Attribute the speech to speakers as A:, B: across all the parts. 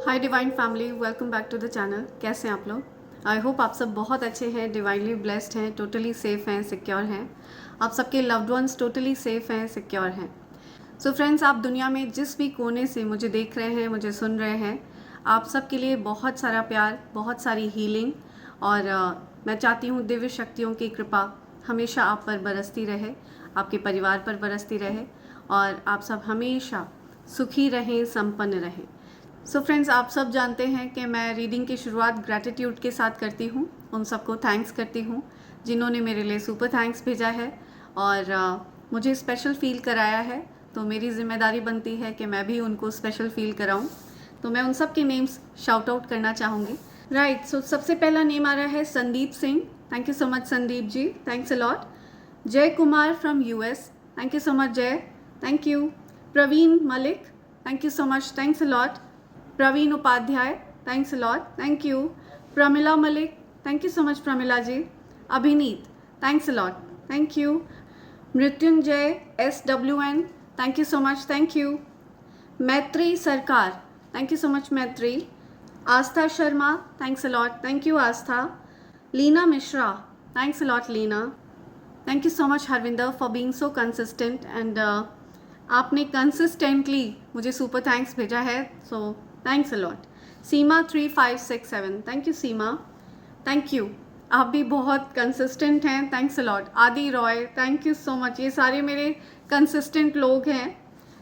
A: Hi divine family, welcome back to the channel. कैसे हैं आप लोग? आई होप आप सब बहुत अच्छे हैं, डिवाइनली ब्लेस्ड हैं, टोटली सेफ़ हैं, सिक्योर हैं। आप सबके लव्ड वंस टोटली सेफ़ हैं, सिक्योर हैं। सो फ्रेंड्स, आप दुनिया में जिस भी कोने से मुझे देख रहे हैं, मुझे सुन रहे हैं, आप सबके लिए बहुत सारा प्यार, बहुत सारी हीलिंग और मैं चाहती हूँ दिव्य शक्तियों की कृपा हमेशा आप पर बरसती रहे, आपके परिवार पर बरसती रहे और आप सब हमेशा सुखी रहें, संपन्न रहें। सो फ्रेंड्स, आप सब जानते हैं कि मैं रीडिंग की शुरुआत ग्रैटिट्यूड के साथ करती हूँ। उन सबको थैंक्स करती हूँ जिन्होंने मेरे लिए सुपर थैंक्स भेजा है और मुझे स्पेशल फ़ील कराया है। तो मेरी ज़िम्मेदारी बनती है कि मैं भी उनको स्पेशल फ़ील कराऊँ। तो मैं उन सब के नेम्स शाउट आउट करना चाहूँगी। राइट, सो सबसे पहला नेम आ रहा है Sandeep Singh. Thank you so much Sandeep ji, thanks a lot. Jai Kumar from US, thank you so much Jai, thank you. Praveen Malik, thank you so much, thanks a lot. Praveen Upadhyay, thanks a lot, thank you. Pramila Malik, thank you so much Pramila ji. Abhineet, thanks a lot, thank you. Mrityunjay SWN, thank you so much, thank you. Maitri Sarkar, thank you so much मैत्री। Aastha Sharma, thanks a lot, thank you Aastha. Leena Mishra, thanks a lot Leena. Thank you so much Harvinder for being so consistent and आपने consistently मुझे super thanks भेजा है, so thanks a lot. Seema 3567, thank you Seema, thank you. आप भी बहुत consistent हैं, thanks a lot. Aadi Roy, thank you so much. ये सारे मेरे कंसिस्टेंट लोग हैं,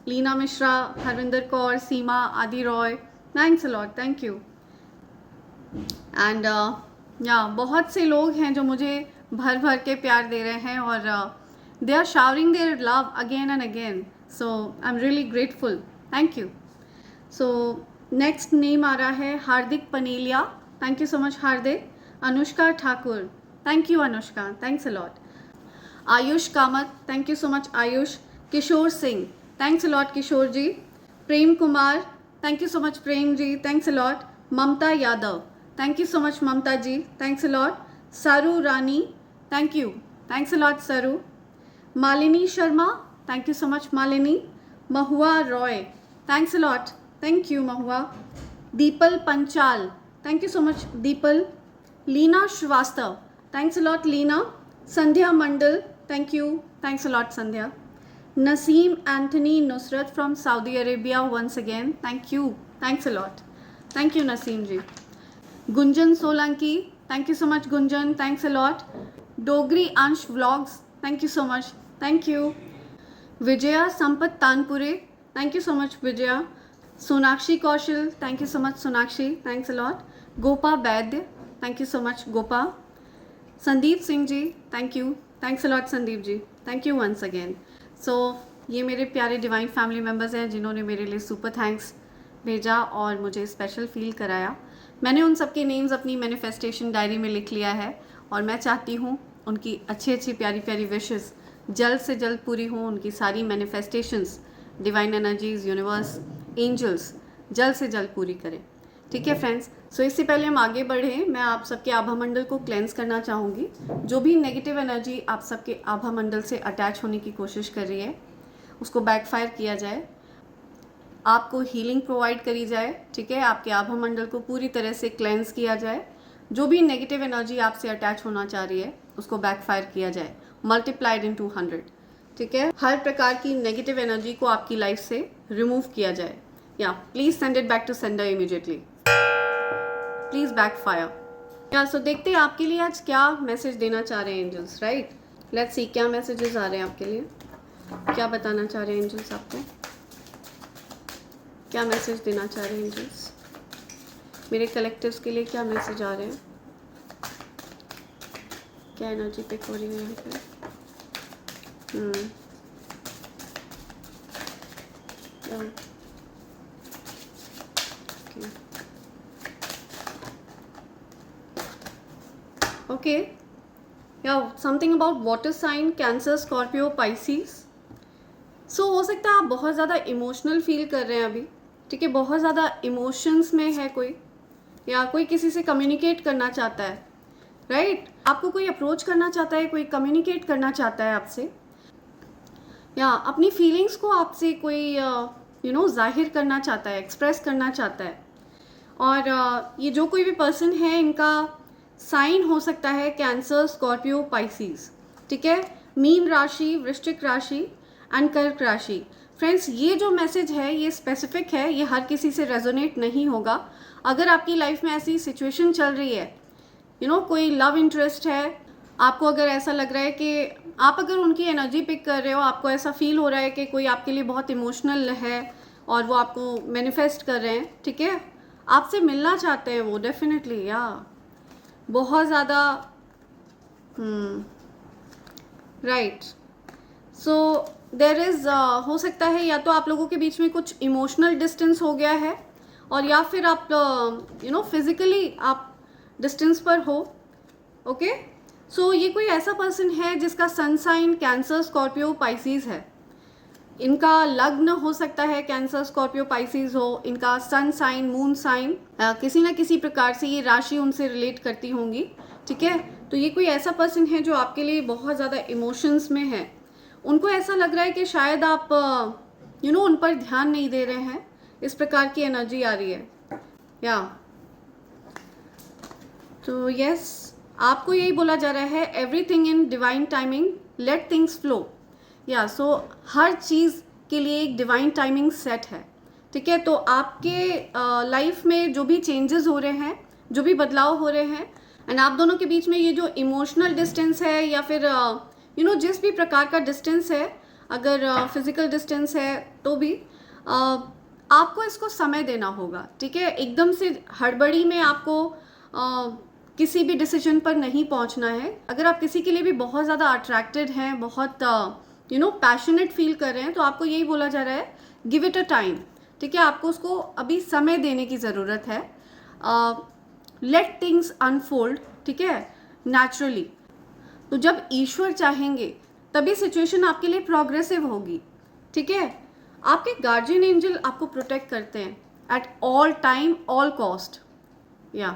A: लीना मिश्रा, हरविंदर कौर, सीमा, आदि Roy, thanks a lot, thank you. And या बहुत से लोग हैं जो मुझे भर भर के प्यार दे रहे हैं और they are showering their love again and again, so I am really grateful, thank you. So next name आ रहा है Hardik Panelia, thank you so much Hardik. Anushka Thakur, thank you Anushka, thanks a lot. Ayush Kamat, thank you so much Ayush. Kishore Singh, thanks a lot Kishore ji. Prem Kumar, thank you so much Prem ji, thanks a lot. Mamta Yadav, thank you so much Mamta ji, thanks a lot. Saru Rani, thank you, thanks a lot Saru. Malini Sharma, thank you so much Malini. Mahua Roy, thanks a lot, thank you Mahua. Deepal Panchal, thank you so much Deepal. Leena Srivastava, thanks a lot Leena. Sandhya Mandal, thank you, thanks a lot Sandhya. Naseem Anthony Nusrat from Saudi Arabia once again, thank you, thanks a lot, thank you Naseem ji. Gunjan Solanki, thank you so much Gunjan, thanks a lot. Dogri Ansh vlogs, thank you so much, thank you. Vijaya Sampat Tanpure, thank you so much Vijaya. Sonakshi Kaushal, thank you so much Sonakshi, thanks a lot. Gopa Vaidya, thank you so much Gopa. Sandeep Singh ji, thank you, thanks a lot Sandeep ji, thank you once again. So ये मेरे प्यारे divine family members हैं जिन्होंने मेरे लिए super thanks भेजा और मुझे स्पेशल फील कराया। मैंने उन सबके नेम्स अपनी मैनिफेस्टेशन डायरी में लिख लिया है और मैं चाहती हूँ उनकी अच्छी अच्छी प्यारी प्यारी विशेस जल्द से जल्द पूरी हों। उनकी सारी manifestations divine energies, universe, angels जल्द से जल्द पूरी करें। ठीक है फ्रेंड्स, सो इससे पहले हम आगे बढ़ें, मैं आप सबके आभा मंडल को क्लेंस करना चाहूँगी। जो भी नेगेटिव एनर्जी आप सबके आभा मंडल से अटैच होने की कोशिश कर रही है उसको बैकफायर किया जाए, आपको हीलिंग प्रोवाइड करी जाए। ठीक है, आपके आभा मंडल को पूरी तरह से क्लेंस किया जाए। जो भी नेगेटिव एनर्जी आपसे अटैच होना चाह रही है उसको बैकफायर किया जाए, मल्टीप्लाइड इन 200। ठीक है, हर प्रकार की नेगेटिव एनर्जी को आपकी लाइफ से रिमूव किया जाए। या please send it back to sender immediately, please backfire. या सो देखते हैं आपके लिए आज क्या मैसेज देना चाह रहे हैं एंजल्स। राइट, लेट्स सी क्या मैसेजेस आ रहे हैं आपके लिए, क्या बताना चाह रहे हैं एंजल्स आपको, क्या मैसेज देना चाह रहे हैं एंजल्स मेरे कलेक्टिव्स के लिए, क्या मैसेज आ रहे हैं, क्या एनर्जी पिक हो रही है यहाँ पे। ओके, या something about water sign, cancer, Scorpio, pisces. So हो सकता है आप बहुत ज़्यादा इमोशनल फील कर रहे हैं अभी। ठीक है, बहुत ज़्यादा इमोशंस में है कोई, या कोई किसी से कम्युनिकेट करना चाहता है। राइट, आपको कोई अप्रोच करना चाहता है, कोई कम्युनिकेट करना चाहता है आपसे, या अपनी फीलिंग्स को आपसे कोई जाहिर करना चाहता है, एक्सप्रेस करना चाहता है। और ये जो कोई भी पर्सन है इनका साइन हो सकता है कैंसर, स्कॉर्पियो, पाइसिस, ठीक है, मीन राशि, वृश्चिक राशि एंड कर्क राशि। फ्रेंड्स, ये जो मैसेज है ये स्पेसिफिक है, ये हर किसी से रेजोनेट नहीं होगा। अगर आपकी लाइफ में ऐसी सिचुएशन चल रही है, कोई लव इंटरेस्ट है, आपको अगर ऐसा लग रहा है कि आप अगर उनकी एनर्जी पिक कर रहे हो, आपको ऐसा फील हो रहा है कि कोई आपके लिए बहुत इमोशनल है और वो आपको मैनिफेस्ट कर रहे हैं, ठीक है, आपसे मिलना चाहते हैं वो डेफिनेटली, या बहुत ज़्यादा राइट। सो देर इज़ हो सकता है या तो आप लोगों के बीच में कुछ इमोशनल डिस्टेंस हो गया है, और या फिर आप फिजिकली आप डिस्टेंस पर हो। ओके, सो ये कोई ऐसा पर्सन है जिसका sun sign cancer, Scorpio, Pisces है। इनका लग्न हो सकता है कैंसर, स्कॉर्पियो, पाइसिस हो, इनका सन साइन, मून साइन, किसी ना किसी प्रकार से ये राशि उनसे रिलेट करती होंगी, ठीक है। तो ये कोई ऐसा पर्सन है जो आपके लिए बहुत ज़्यादा इमोशंस में है। उनको ऐसा लग रहा है कि शायद आप उन पर ध्यान नहीं दे रहे हैं, इस प्रकार की एनर्जी आ रही है, या तो यस, आपको यही बोला जा रहा है, everything in divine timing, let things flow. या सो हर चीज़ के लिए एक डिवाइन टाइमिंग सेट है, ठीक है। तो आपके लाइफ में जो भी चेंजेस हो रहे हैं, जो भी बदलाव हो रहे हैं, एंड आप दोनों के बीच में ये जो इमोशनल डिस्टेंस है या फिर जिस भी प्रकार का डिस्टेंस है, अगर फिजिकल डिस्टेंस है तो भी आपको इसको समय देना होगा, ठीक है। एकदम से हड़बड़ी में आपको किसी भी डिसीजन पर नहीं पहुंचना है। अगर आप किसी के लिए भी बहुत ज़्यादा अट्रैक्टेड हैं, बहुत पैशनेट फील कर रहे हैं, तो आपको यही बोला जा रहा है, गिव इट अ टाइम, ठीक है। आपको उसको अभी समय देने की ज़रूरत है। लेट थिंग्स अनफोल्ड, ठीक है, नेचुरली। तो जब ईश्वर चाहेंगे तभी सिचुएशन आपके लिए प्रोग्रेसिव होगी, ठीक है। आपके गार्जियन एंजल आपको प्रोटेक्ट करते हैं at all time, all cost, या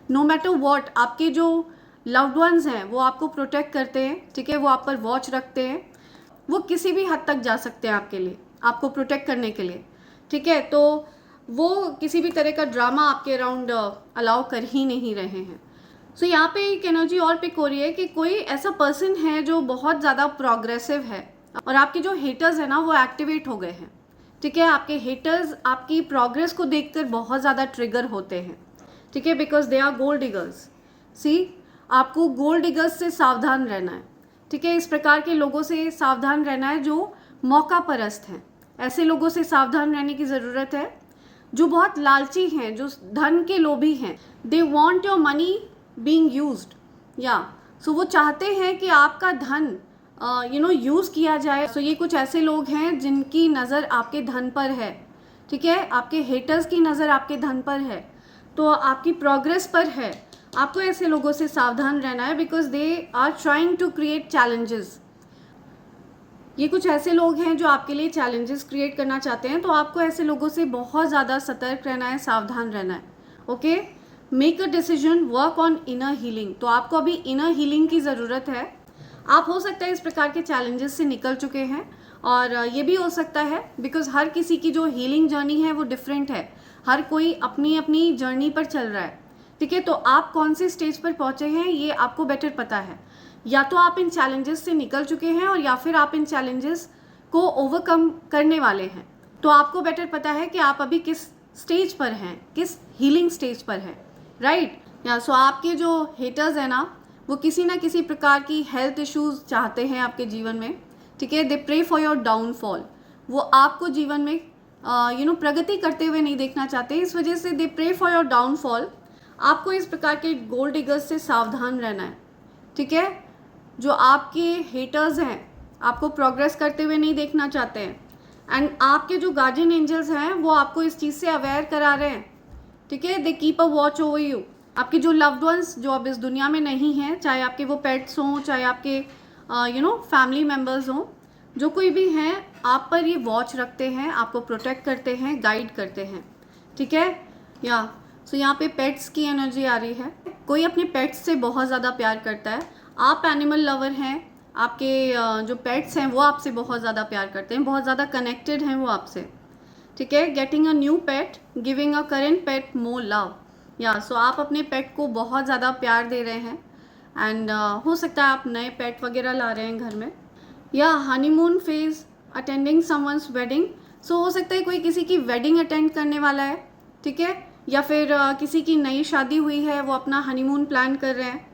A: नो मैटर व्हाट। आपके जो लव्ड वंस हैं वो आपको प्रोटेक्ट करते हैं, ठीक है, वो आप पर वॉच रखते हैं। वो किसी भी हद तक जा सकते हैं आपके लिए, आपको प्रोटेक्ट करने के लिए, ठीक है। तो वो किसी भी तरह का ड्रामा आपके अराउंड अलाउ कर ही नहीं रहे हैं। सो यहाँ पे एक एनर्जी और पिक हो रही है कि कोई ऐसा पर्सन है जो बहुत ज़्यादा प्रोग्रेसिव है, और आपके जो हेटर्स हैं ना वो एक्टिवेट हो गए हैं, ठीक है। आपके हेटर्स आपकी प्रोग्रेस को देखकर बहुत ज़्यादा ट्रिगर होते हैं, ठीक है, because they are gold diggers. See, आपको गोल्ड डिगर्स से सावधान रहना है, ठीक है। इस प्रकार के लोगों से सावधान रहना है जो मौका परस्त हैं। ऐसे लोगों से सावधान रहने की ज़रूरत है जो बहुत लालची हैं, जो धन के लोभी हैं। They want your money being used, या सो वो चाहते हैं कि आपका धन यूज़ किया जाए। सो ये कुछ ऐसे लोग हैं जिनकी नज़र आपके धन पर है, ठीक है। आपके हेटर्स की नज़र आपके धन पर है, तो आपकी प्रोग्रेस पर है। आपको ऐसे लोगों से सावधान रहना है, because they are trying to create challenges. ये कुछ ऐसे लोग हैं जो आपके लिए चैलेंजेस क्रिएट करना चाहते हैं, तो आपको ऐसे लोगों से बहुत ज़्यादा सतर्क रहना है, सावधान रहना है। Okay, make a decision, work on inner healing. तो आपको अभी इनर हीलिंग की ज़रूरत है। आप हो सकता है इस प्रकार के चैलेंजेस से निकल चुके हैं, और ये भी हो सकता है बिकॉज हर किसी की जो हीलिंग जर्नी है वो डिफरेंट है। हर कोई अपनी अपनी जर्नी पर चल रहा है, ठीक है। तो आप कौन से स्टेज पर पहुँचे हैं ये आपको बेटर पता है। या तो आप इन चैलेंजेस से निकल चुके हैं, और या फिर आप इन चैलेंजेस को ओवरकम करने वाले हैं। तो आपको बेटर पता है कि आप अभी किस स्टेज पर हैं, किस हीलिंग स्टेज पर हैं, राइट। या सो आपके जो हेटर्स हैं ना, वो किसी ना किसी प्रकार की हेल्थ इश्यूज चाहते हैं आपके जीवन में, ठीक है। दे प्रे फॉर योर डाउनफॉल। वो आपको जीवन में प्रगति करते हुए नहीं देखना चाहते, इस वजह से दे प्रे फॉर योर डाउनफॉल। आपको इस प्रकार के गोल्ड डिगर्स से सावधान रहना है, ठीक है। जो आपके हेटर्स हैं आपको प्रोग्रेस करते हुए नहीं देखना चाहते हैं, एंड आपके जो गार्जियन एंजल्स हैं वो आपको इस चीज़ से अवेयर करा रहे हैं, ठीक है। They keep a watch over you. आपके जो लव्ड वंस जो अब इस दुनिया में नहीं हैं, चाहे आपके वो पेट्स हों, चाहे आपके फैमिली मेम्बर्स हों, जो कोई भी हैं, आप पर ये वॉच रखते हैं, आपको प्रोटेक्ट करते हैं, गाइड करते हैं, ठीक है। या सो यहाँ पे पेट्स की एनर्जी आ रही है। कोई अपने पेट्स से बहुत ज़्यादा प्यार करता है। आप एनिमल लवर हैं, आपके जो पेट्स हैं वो आपसे बहुत ज़्यादा प्यार करते हैं, बहुत ज़्यादा कनेक्टेड हैं वो आपसे, ठीक है, getting a new pet, giving a current pet more love. या सो आप अपने पेट को बहुत ज़्यादा प्यार दे रहे हैं एंड हो सकता है आप नए पेट वगैरह ला रहे हैं घर में। या honeymoon phase, attending someone's wedding. So हो सकता है कोई किसी की वेडिंग अटेंड करने वाला है, ठीक है, या फिर किसी की नई शादी हुई है, वो अपना हनीमून प्लान कर रहे हैं।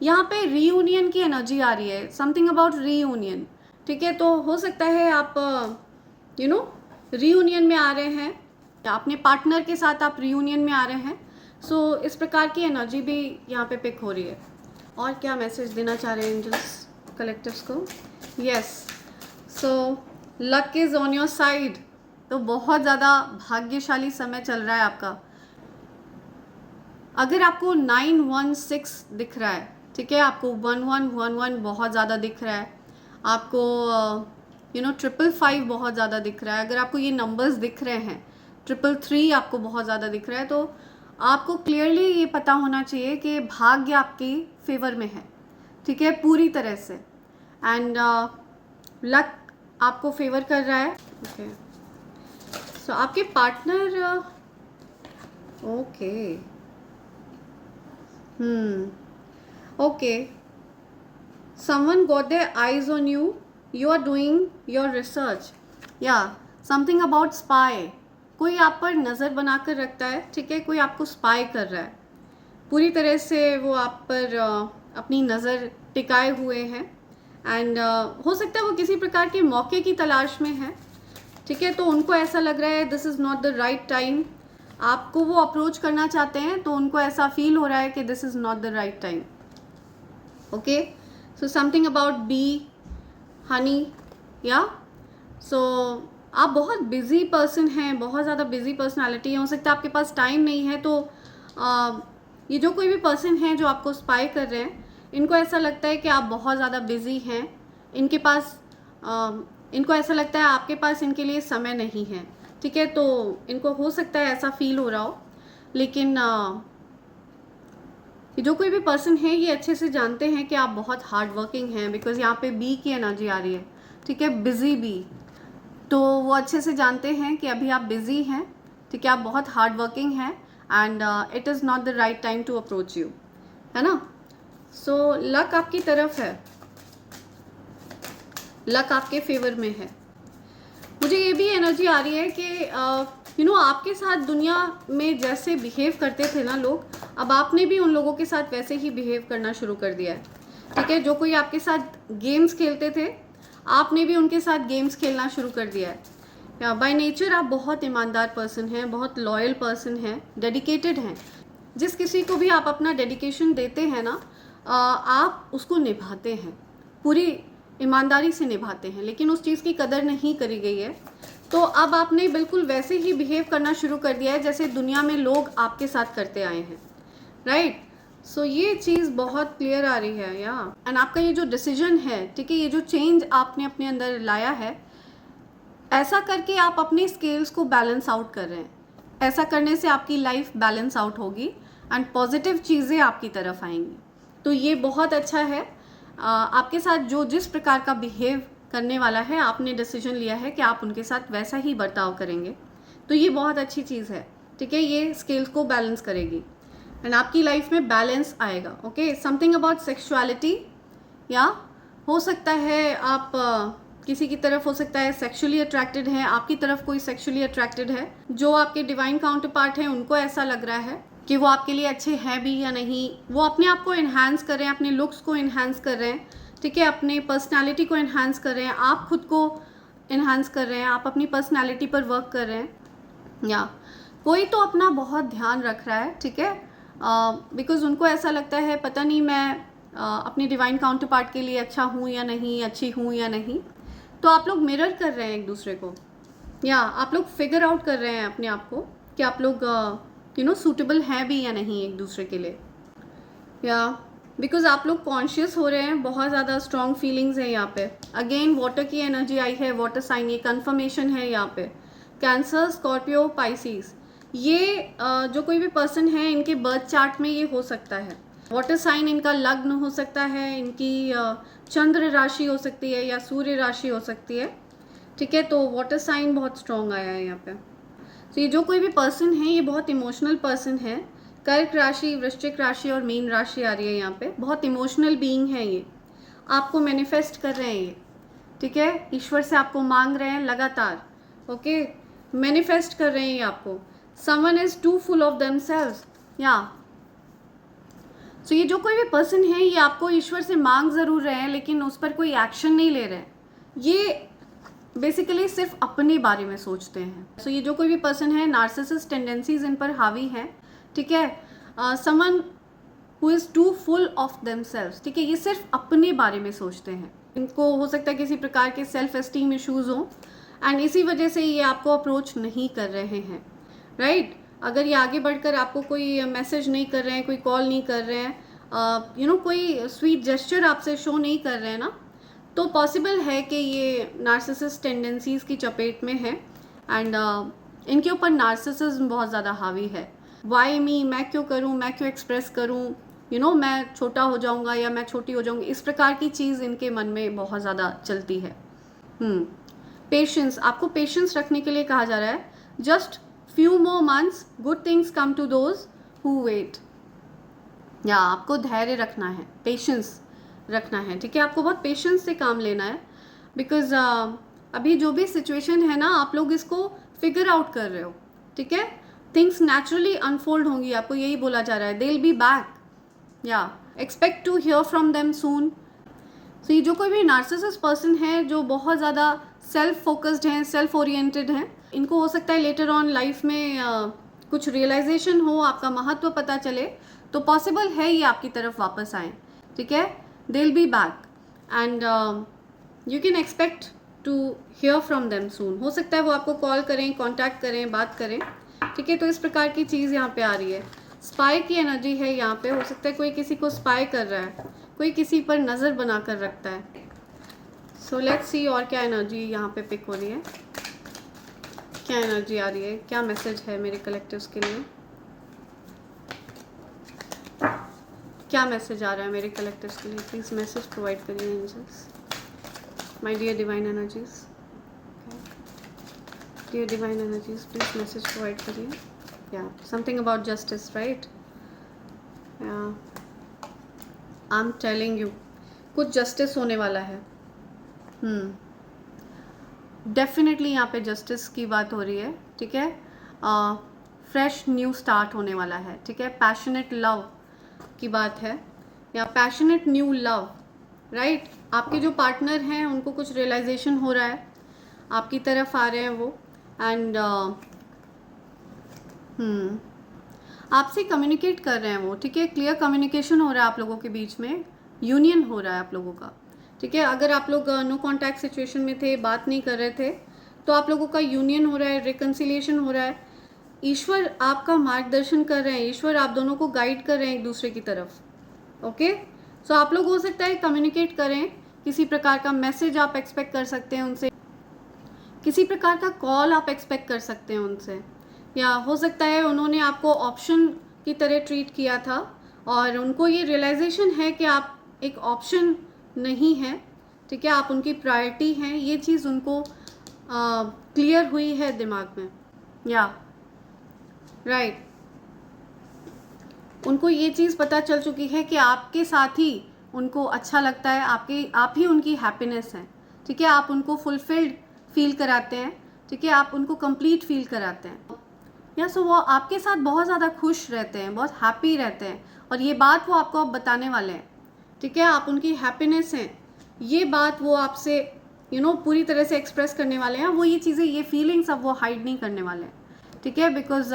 A: यहाँ पे रीयूनियन की एनर्जी आ रही है, समथिंग अबाउट रीयूनियन, ठीक है। तो हो सकता है आप रीयूनियन में आ रहे हैं या अपने पार्टनर के साथ आप रीयूनियन में आ रहे हैं। सो इस प्रकार की एनर्जी भी यहाँ पे पिक हो रही है। और क्या मैसेज देना चाह रहे हैं एंजल्स कलेक्टिव्स को? Yes, so luck is on your side. तो बहुत ज़्यादा भाग्यशाली समय चल रहा है आपका। अगर आपको 916 दिख रहा है, ठीक है, आपको 1111 बहुत ज़्यादा दिख रहा है, आपको 555 बहुत ज़्यादा दिख रहा है, अगर आपको ये नंबर्स दिख रहे हैं, 333 आपको बहुत ज़्यादा दिख रहा है, तो आपको क्लियरली ये पता होना चाहिए कि भाग्य आपके फेवर में है, ठीक है, पूरी तरह से। एंड लक आपको फेवर कर रहा है। ओके, सो आपके partner okay okay, someone got their eyes on you, you are doing your research, या समथिंग अबाउट स्पाई। कोई आप पर नज़र बना कर रखता है, ठीक है, कोई आपको स्पाई कर रहा है, पूरी तरह से वो आप पर अपनी नज़र टिकाए हुए हैं। एंड हो सकता है वो किसी प्रकार के मौके की तलाश में है, ठीक है, तो उनको ऐसा लग रहा है this is not the right time. आपको वो अप्रोच करना चाहते हैं तो उनको ऐसा फील हो रहा है कि this is not the right time. Okay, so something about bee, honey, या सो आप बहुत बिजी पर्सन हैं, बहुत ज़्यादा बिजी पर्सनालिटी है, हो सकता है आपके पास टाइम नहीं है। तो ये जो कोई भी पर्सन है जो आपको स्पाई कर रहे हैं, इनको ऐसा लगता है कि आप बहुत ज़्यादा बिजी हैं, इनके पास इनको ऐसा लगता है आपके पास इनके लिए समय नहीं है, ठीक है, तो इनको हो सकता है ऐसा फील हो रहा हो। लेकिन जो कोई भी पर्सन है ये अच्छे से जानते हैं कि आप बहुत हार्ड वर्किंग हैं, बिकॉज यहाँ पे बी की एनर्जी आ रही है, ठीक है, बिजी बी। तो वो अच्छे से जानते हैं कि अभी आप बिजी हैं, ठीक है, आप बहुत हार्ड वर्किंग हैं and it is not the right time to approach you, है ना। सो लक आपकी तरफ है, लक आपके फेवर में है। मुझे ये भी एनर्जी आ रही है कि आपके साथ दुनिया में जैसे बिहेव करते थे ना लोग, अब आपने भी उन लोगों के साथ वैसे ही बिहेव करना शुरू कर दिया है, ठीक है। जो कोई आपके साथ गेम्स खेलते थे, आपने भी उनके साथ गेम्स खेलना शुरू कर दिया है। बाय नेचर आप बहुत ईमानदार पर्सन हैं, बहुत लॉयल पर्सन हैं, डेडिकेटेड हैं। जिस किसी को भी आप अपना डेडिकेशन देते हैं ना, आप उसको निभाते हैं, पूरी ईमानदारी से निभाते हैं, लेकिन उस चीज़ की कदर नहीं करी गई है। तो अब आपने बिल्कुल वैसे ही बिहेव करना शुरू कर दिया है जैसे दुनिया में लोग आपके साथ करते आए हैं, राइट। सो ये चीज़ बहुत क्लियर आ रही है, या एंड आपका ये जो डिसीजन है, ठीक है, ये जो चेंज आपने अपने अंदर लाया है, ऐसा करके आप अपने स्केल्स को बैलेंस आउट कर रहे हैं। ऐसा करने से आपकी लाइफ बैलेंस आउट होगी एंड पॉजिटिव चीज़ें आपकी तरफ आएंगी। तो ये बहुत अच्छा है। आपके साथ जो जिस प्रकार का बिहेव करने वाला है, आपने डिसीजन लिया है कि आप उनके साथ वैसा ही बर्ताव करेंगे, तो ये बहुत अच्छी चीज़ है, ठीक है, ये स्केल्स को बैलेंस करेगी एंड आपकी लाइफ में बैलेंस आएगा। ओके, समथिंग अबाउट सेक्सुअलिटी, या हो सकता है आप किसी की तरफ हो सकता है सेक्सुअली अट्रैक्टेड हैं, आपकी तरफ कोई सेक्सुअली अट्रैक्टेड है। जो आपके डिवाइन काउंटर पार्ट हैं उनको ऐसा लग रहा है कि वो आपके लिए अच्छे हैं भी या नहीं, वो अपने आप को इन्हांस कर रहे हैं, अपने लुक्स को इन्हांस कर रहे हैं, ठीक है, अपने पर्सनालिटी को इन्हांस कर रहे हैं, आप खुद को इन्हांस कर रहे हैं, आप अपनी पर्सनालिटी पर वर्क कर रहे हैं। या कोई तो अपना बहुत ध्यान रख रहा है, ठीक है, बिकॉज उनको ऐसा लगता है पता नहीं मैं अपने डिवाइन काउंटर पार्ट के लिए अच्छा हूँ या नहीं, अच्छी हूँ या नहीं। तो आप लोग मिरर कर रहे हैं एक दूसरे को, या आप लोग फिगर आउट कर रहे हैं अपने आप को कि आप लोग सूटेबल हैं भी या नहीं एक दूसरे के लिए। या बिकॉज आप लोग कॉन्शियस हो रहे हैं, बहुत ज़्यादा स्ट्रॉन्ग फीलिंग्स हैं यहाँ पे। अगेन वाटर की एनर्जी आई है, वाटर साइन, ये कन्फर्मेशन है यहाँ पे। कैंसर, स्कॉर्पियो, पाइसिस, ये जो कोई भी पर्सन है इनके बर्थ चार्ट में ये हो सकता है। वाटर साइन इनका लग्न हो सकता है, इनकी चंद्र राशि हो सकती है या सूर्य राशि हो सकती है, ठीक है। तो वाटर साइन बहुत स्ट्रॉन्ग आया है यहाँ पे। तो ये जो कोई भी पर्सन है ये बहुत इमोशनल पर्सन है। कर्क राशि, वृश्चिक राशि और मीन राशि आ रही है यहाँ पे। बहुत इमोशनल बीइंग है ये, आपको मैनिफेस्ट कर रहे हैं ये, ठीक है। ईश्वर से आपको मांग रहे हैं लगातार, ओके, मैनिफेस्ट कर रहे हैं ये आपको। Someone is too full of themselves, या सो ये जो कोई भी पर्सन है ये आपको ईश्वर से मांग ज़रूर रहे हैं लेकिन उस पर कोई एक्शन नहीं ले रहे हैं। ये बेसिकली सिर्फ अपने बारे में सोचते हैं। सो ये जो कोई भी पर्सन है, नार्सिसिस्ट टेंडेंसीज इन पर हावी हैं, ठीक है। Someone who is too full of themselves, ठीक है, ये सिर्फ अपने बारे में सोचते हैं। इनको हो सकता है किसी प्रकार के सेल्फ एस्टीम इश्यूज़ हों एंड इसी वजह से ये आपको अप्रोच नहीं कर रहे हैं, राइट। अगर ये आगे बढ़कर आपको कोई मैसेज नहीं कर रहे हैं, कोई कॉल नहीं कर रहे हैं, कोई स्वीट जेस्चर आपसे शो नहीं कर रहे हैं ना, तो पॉसिबल है कि ये नार्सिसिस्ट टेंडेंसीज़ की चपेट में है एंड इनके ऊपर नार्सिसिज्म बहुत ज़्यादा हावी है। वाई मी, मैं क्यों करूँ, मैं क्यों एक्सप्रेस करूँ, मैं छोटा हो जाऊँगा या मैं छोटी हो जाऊँगी, इस प्रकार की चीज़ इनके मन में बहुत ज़्यादा चलती है। पेशेंस, आपको पेशेंस रखने के लिए कहा जा रहा है। Just few more months, good things come to those who wait, या आपको धैर्य रखना है, पेशेंस रखना है, ठीक है। आपको बहुत पेशेंस से काम लेना है बिकॉज अभी जो भी सिचुएशन है ना, आप लोग इसको फिगर आउट कर रहे हो, ठीक है। थिंग्स नेचुरली अनफोल्ड होंगी, आपको यही बोला जा रहा है। दे विल बी बैक, या expect to hear from them soon. तो ये जो कोई भी नार्सिसिस्ट पर्सन है जो बहुत ज़्यादा सेल्फ फोकस्ड हैं, सेल्फ ओरिएंटेड हैं, इनको हो सकता है लेटर ऑन लाइफ में कुछ रियलाइजेशन हो, आपका महत्व पता चले, तो पॉसिबल है ये आपकी तरफ वापस आएँ, ठीक है। They will be back and you can expect to hear from them soon. हो सकता है वो आपको कॉल करें, कांटेक्ट करें, बात करें, ठीक है। तो इस प्रकार की चीज़ यहाँ पे आ रही है। स्पाई की एनर्जी है यहाँ पे। हो सकता है कोई किसी को स्पाई कर रहा है, कोई किसी पर नज़र बना कर रखता है। सो लेट्स सी और क्या एनर्जी यहाँ पे पिक हो रही है, क्या एनर्जी आ रही है, क्या मैसेज है मेरे कलेक्टिव्स के लिए, क्या मैसेज आ रहा है मेरे कलेक्टिव्स के लिए। प्लीज़ मैसेज प्रोवाइड करिए angels, my dear divine energies, dear divine energies, please message provide करिए। या something about justice, right. I am telling you कुछ जस्टिस होने वाला है। डेफिनेटली यहाँ पे जस्टिस की बात हो रही है, ठीक है। फ्रेश न्यू स्टार्ट होने वाला है, ठीक है। पैशनेट लव की बात है, या पैशनेट न्यू लव, राइट। आपके जो पार्टनर हैं उनको कुछ रियलाइजेशन हो रहा है, आपकी तरफ आ रहे हैं वो एंड आपसे कम्युनिकेट कर रहे हैं वो, ठीक है। क्लियर कम्युनिकेशन हो रहा है आप लोगों के बीच में, यूनियन हो रहा है आप लोगों का, ठीक है। अगर आप लोग नो कॉन्टैक्ट सिचुएशन में थे, बात नहीं कर रहे थे, तो आप लोगों का यूनियन हो रहा है, रिकन्सिलिएशन हो रहा है। ईश्वर आपका मार्गदर्शन कर रहे हैं, ईश्वर आप दोनों को गाइड कर रहे हैं एक दूसरे की तरफ, ओके। सो आप लोग हो सकता है कम्युनिकेट करें, किसी प्रकार का मैसेज आप एक्सपेक्ट कर सकते हैं उनसे, किसी प्रकार का कॉल आप एक्सपेक्ट कर सकते हैं उनसे, या हो सकता है उन्होंने आपको ऑप्शन की तरह ट्रीट किया था और उनको ये रियलाइजेशन है कि आप एक ऑप्शन नहीं है, ठीक है, आप उनकी प्रायोरिटी हैं। ये चीज़ उनको क्लियर हुई है दिमाग में, या राइट। उनको ये चीज़ पता चल चुकी है कि आपके साथ ही उनको अच्छा लगता है, आप ही उनकी हैप्पीनेस हैं, ठीक है। आप उनको फुलफिल्ड फील कराते हैं, ठीक है, आप उनको कंप्लीट फील कराते हैं, या सो वो आपके साथ बहुत ज़्यादा खुश रहते हैं, बहुत हैप्पी रहते हैं, और ये बात वो आपको अब बताने वाले हैं, ठीक है। आप उनकी हैप्पीनेस हैं, ये बात वो आपसे पूरी तरह से एक्सप्रेस करने वाले हैं। वो ये चीज़ें, ये फीलिंग्स अब वो हाइड नहीं करने वाले हैं, ठीक है। बिकॉज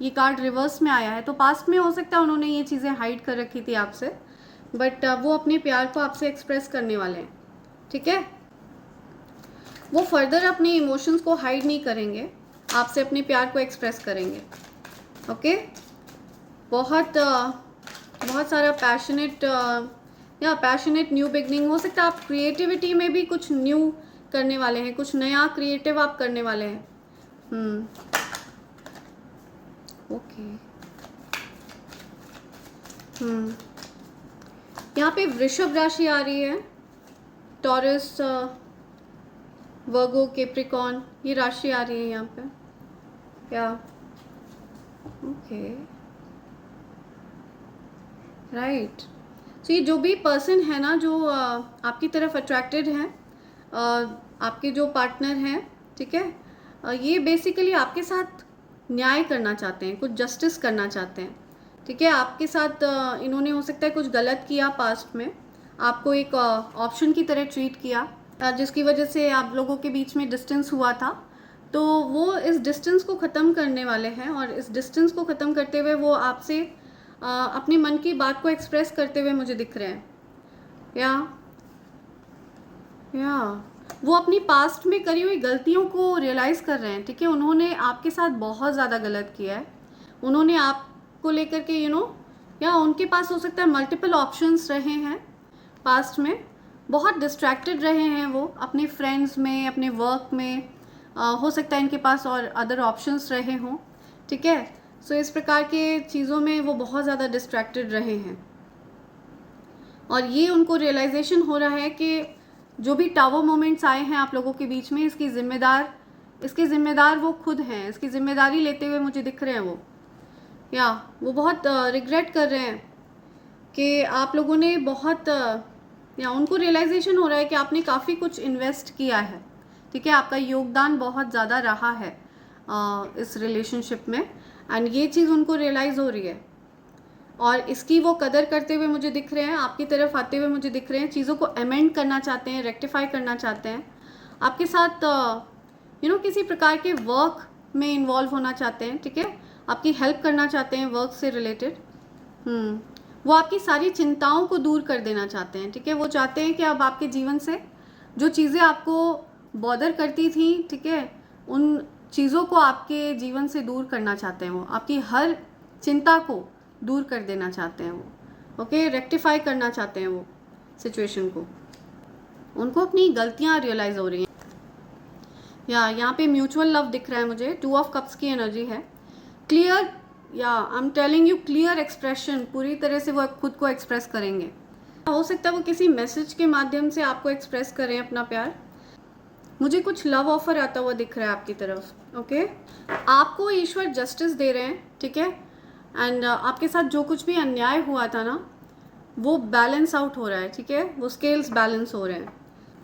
A: ये कार्ड रिवर्स में आया है, तो पास्ट में हो सकता है उन्होंने ये चीज़ें हाइड कर रखी थी आपसे, बट वो अपने प्यार को आपसे एक्सप्रेस करने वाले हैं, ठीक है। वो फर्दर अपने इमोशंस को हाइड नहीं करेंगे, आपसे अपने प्यार को एक्सप्रेस करेंगे, ओके। बहुत सारा पैशनेट न्यू बिगनिंग हो सकता है। आप क्रिएटिविटी में भी कुछ न्यू करने वाले हैं, कुछ नया क्रिएटिव आप करने वाले हैं, ओके। यहाँ पे वृषभ राशि आ रही है, टॉरस, वर्गो, कैप्रिकॉर्न, ये राशि आ रही है यहाँ पे, या ओके राइट। तो ये जो भी पर्सन है ना जो आपकी तरफ अट्रैक्टेड है, आपके जो पार्टनर हैं, ठीक है, ये बेसिकली आपके साथ न्याय करना चाहते हैं, कुछ जस्टिस करना चाहते हैं, ठीक है। आपके साथ इन्होंने हो सकता है कुछ गलत किया पास्ट में, आपको एक ऑप्शन की तरह ट्रीट किया, जिसकी वजह से आप लोगों के बीच में डिस्टेंस हुआ था। तो वो इस डिस्टेंस को ख़त्म करने वाले हैं, और इस डिस्टेंस को ख़त्म करते हुए वो आपसे अपने मन की बात को एक्सप्रेस करते हुए मुझे दिख रहे हैं। या वो अपनी पास्ट में करी हुई गलतियों को रियलाइज़ कर रहे हैं, ठीक है। उन्होंने आपके साथ बहुत ज़्यादा गलत किया है, उन्होंने आपको लेकर के या उनके पास हो सकता है मल्टीपल ऑप्शंस रहे हैं पास्ट में, बहुत डिस्ट्रैक्टेड रहे हैं वो अपने फ्रेंड्स में, अपने वर्क में, हो सकता है इनके पास और अदर ऑप्शंस रहे हों, ठीक है। सो इस प्रकार के चीज़ों में वो बहुत ज़्यादा डिस्ट्रैक्टेड रहे हैं, और ये उनको रियलाइजेशन हो रहा है कि जो भी टावर मोमेंट्स आए हैं आप लोगों के बीच में, इसके ज़िम्मेदार वो खुद हैं, इसकी ज़िम्मेदारी लेते हुए मुझे दिख रहे हैं वो। या वो बहुत रिग्रेट कर रहे हैं कि आप लोगों ने बहुत या उनको रियलाइजेशन हो रहा है कि आपने काफ़ी कुछ इन्वेस्ट किया है, ठीक है, आपका योगदान बहुत ज़्यादा रहा है इस रिलेशनशिप में, एंड ये चीज़ उनको रियलाइज़ हो रही है, और इसकी वो कदर करते हुए मुझे दिख रहे हैं, आपकी तरफ आते हुए मुझे दिख रहे हैं, चीज़ों को अमेंड करना चाहते हैं, रेक्टिफाई करना चाहते हैं, आपके साथ किसी प्रकार के वर्क में इन्वॉल्व होना चाहते हैं, ठीक है, आपकी हेल्प करना चाहते हैं वर्क से रिलेटेड। वो आपकी सारी चिंताओं को दूर कर देना चाहते हैं, ठीक है। वो चाहते हैं कि अब आपके जीवन से जो चीज़ें आपको बॉदर करती थी, ठीक है, उन चीज़ों को आपके जीवन से दूर करना चाहते हैं, वो आपकी हर चिंता को दूर कर देना चाहते हैं वो, ओके, रेक्टिफाई करना चाहते हैं वो सिचुएशन को, उनको अपनी गलतियाँ रियलाइज़ हो रही हैं। या यहाँ पे म्यूचुअल लव दिख रहा है मुझे, 2 ऑफ कप्स की एनर्जी है, क्लियर, या आई am telling you clear expression, पूरी तरह से वो खुद को एक्सप्रेस करेंगे। हो सकता है वो किसी मैसेज के माध्यम से आपको एक्सप्रेस करें अपना प्यार। मुझे कुछ लव ऑफर आता हुआ दिख रहा है आपकी तरफ, ओके। आपको ईश्वर जस्टिस दे रहे हैं, ठीक है, एंड आपके साथ जो कुछ भी अन्याय हुआ था ना, वो बैलेंस आउट हो रहा है, ठीक है, वो स्केल्स बैलेंस हो रहे हैं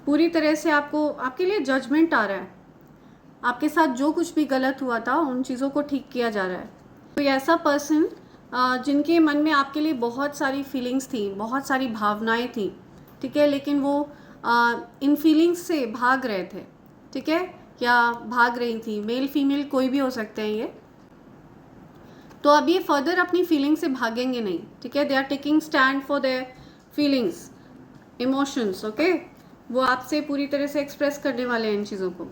A: पूरी तरह से। आपके लिए जजमेंट आ रहा है, आपके साथ जो कुछ भी गलत हुआ था उन चीज़ों को ठीक किया जा रहा है। कोई ऐसा पर्सन जिनके मन में आपके लिए बहुत सारी फीलिंग्स थी, बहुत सारी भावनाएं थी, ठीक है, लेकिन वो इन फीलिंग्स से भाग रहे थे, ठीक है, या भाग रही थी, मेल फीमेल कोई भी हो सकते हैं ये। तो अब ये फर्दर अपनी फीलिंग से भागेंगे नहीं, ठीक है, they are taking stand for their feelings, emotions, okay. वो आपसे पूरी तरह से एक्सप्रेस करने वाले हैं इन चीज़ों को।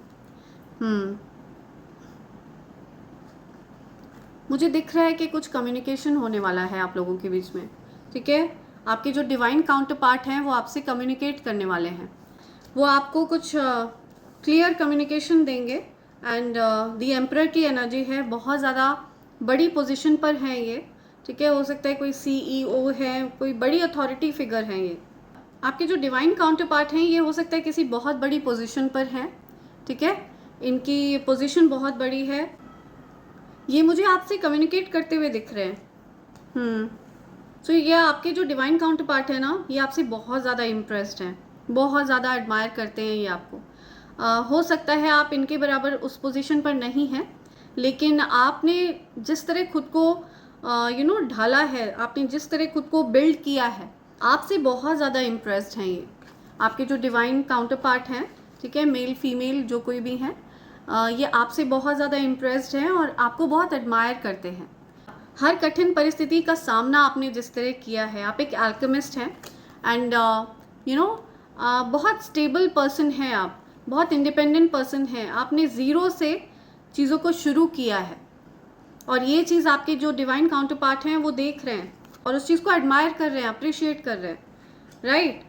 A: मुझे दिख रहा है कि कुछ कम्युनिकेशन होने वाला है आप लोगों के बीच में, ठीक है। आपके जो डिवाइन काउंटर पार्ट हैं वो आपसे कम्युनिकेट करने वाले हैं, वो आपको कुछ क्लियर कम्युनिकेशन देंगे, एंड द एम्परर की एनर्जी है, बहुत ज़्यादा बड़ी पोजीशन पर हैं ये, ठीक है, हो सकता है कोई CEO है, कोई बड़ी अथॉरिटी फिगर हैं ये। आपके जो डिवाइन काउंटर पार्ट हैं ये हो सकता है किसी बहुत बड़ी पोजीशन पर हैं, ठीक है, इनकी पोजीशन बहुत बड़ी है, ये मुझे आपसे कम्युनिकेट करते हुए दिख रहे हैं। सो ये आपके जो डिवाइन काउंटर पार्ट है ना, ये आपसे बहुत ज़्यादा इम्प्रेस्ड हैं, बहुत ज़्यादा एडमायर करते हैं ये आपको। हो सकता है आप इनके बराबर उस पोजीशन पर नहीं हैं, लेकिन आपने जिस तरह खुद को ढाला है, आपने जिस तरह खुद को बिल्ड किया है, आपसे बहुत ज़्यादा इम्प्रेस्ड हैं ये आपके जो डिवाइन काउंटर पार्ट हैं, ठीक है, मेल फीमेल जो कोई भी हैं, ये आपसे बहुत ज़्यादा इम्प्रेस्ड हैं और आपको बहुत एडमायर करते हैं। हर कठिन परिस्थिति का सामना आपने जिस तरह किया है, आप एक अल्केमिस्ट हैं, एंड बहुत स्टेबल पर्सन हैं आप, बहुत इंडिपेंडेंट पर्सन हैं, आपने ज़ीरो से चीज़ों को शुरू किया है, और ये चीज़ आपके जो डिवाइन काउंटर पार्ट हैं वो देख रहे हैं और उस चीज़ को एडमायर कर रहे हैं, अप्रिशिएट कर रहे हैं, राइट।